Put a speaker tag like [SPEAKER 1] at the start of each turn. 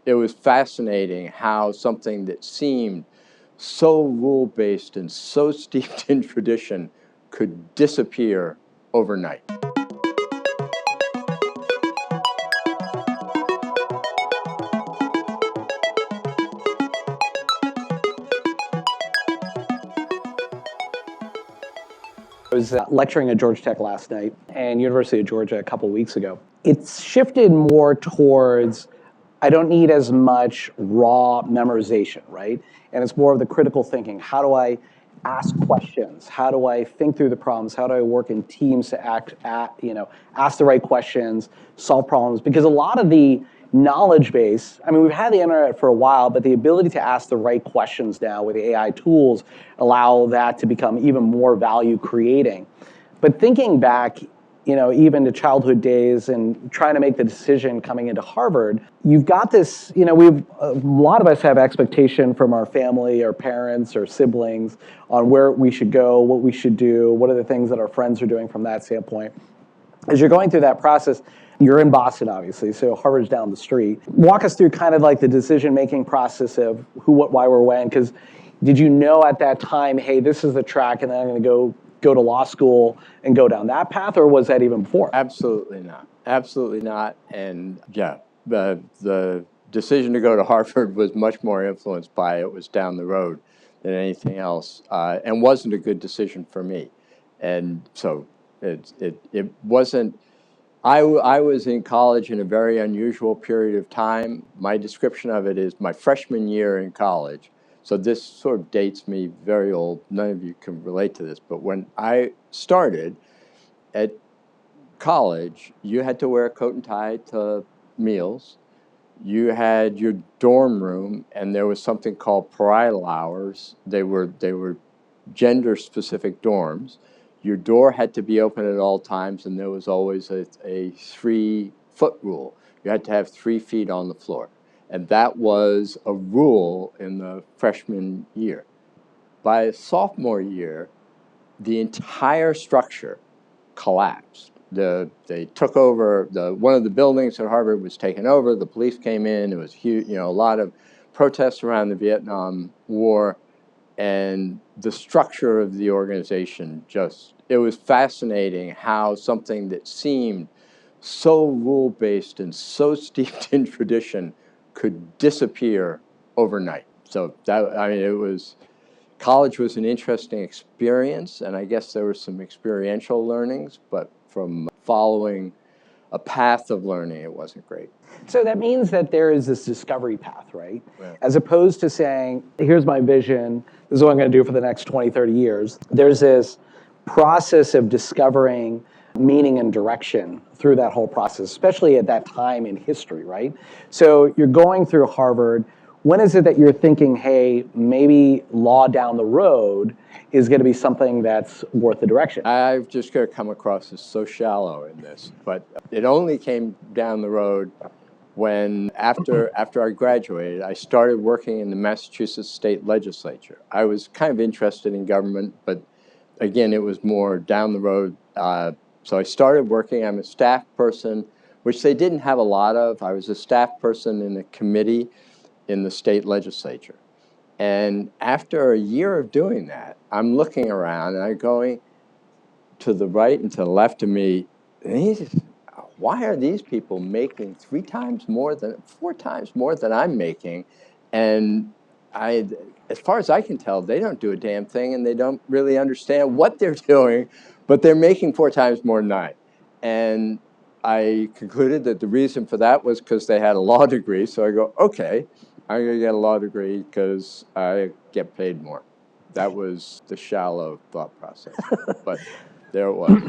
[SPEAKER 1] it was fascinating how something that seemed so rule-based and so steeped in tradition could disappear overnight.
[SPEAKER 2] I was lecturing at Georgia Tech last night and University of Georgia a couple weeks ago. It's shifted more towards, I don't need as much raw memorization, right? And it's more of the critical thinking. How do I ask questions? How do I think through the problems? How do I work in teams to ask the right questions, solve problems? Because a lot of the knowledge base, I mean, we've had the internet for a while, but the ability to ask the right questions now with AI tools allow that to become even more value creating. But thinking back, even to childhood days and trying to make the decision coming into Harvard, you've got this, a lot of us have expectation from our family, our parents, or siblings on where we should go, what we should do, what are the things that our friends are doing from that standpoint. As you're going through that process, you're in Boston, obviously, so Harvard's down the street. Walk us through kind of like the decision-making process of who, what, why, where, when, because did you know at that time, hey, this is the track and then I'm going to go to law school and go down that path, or was that even before?
[SPEAKER 1] Absolutely not. Absolutely not. And yeah, the decision to go to Harvard was much more influenced by it was down the road than anything else, and wasn't a good decision for me. And so it wasn't. I was in college in a very unusual period of time. My description of it is my freshman year in college. So this sort of dates me very old. None of you can relate to this, but when I started at college, you had to wear a coat and tie to meals. You had your dorm room, and there was something called parietal hours. They were gender-specific dorms. Your door had to be open at all times, and there was always a 3-foot rule. You had to have 3 feet on the floor. And that was a rule in the freshman year. By sophomore year, the entire structure collapsed. They took over, one of the buildings at Harvard was taken over, the police came in, it was huge, a lot of protests around the Vietnam War, and the structure of the organization it was fascinating how something that seemed so rule-based and so steeped in tradition could disappear overnight. So college was an interesting experience, and I guess there were some experiential learnings, but from following a path of learning, it wasn't great.
[SPEAKER 2] So that means that there is this discovery path, right?
[SPEAKER 1] Yeah.
[SPEAKER 2] As opposed to saying, here's my vision, this is what I'm going to do for the next 20, 30 years. There's this process of discovering meaning and direction through that whole process, especially at that time in history, right? So you're going through Harvard. When is it that you're thinking, hey, maybe law down the road is going to be something that's worth the direction?
[SPEAKER 1] I've just got to come across as so shallow in this, but it only came down the road when, after I graduated, I started working in the Massachusetts state legislature. I was kind of interested in government, but again, it was more down the road. So I started working. I'm a staff person, which they didn't have a lot of. I was a staff person in a committee in the state legislature. And after a year of doing that, I'm looking around and I'm going to the right and to the left of me, why are these people making 4 times more than I'm making? And as far as I can tell, they don't do a damn thing and they don't really understand what they're doing, but they're making 4 times more than I. And I concluded that the reason for that was because they had a law degree. So I go, okay, I'm going to get a law degree because I get paid more. That was the shallow thought process, but there it was.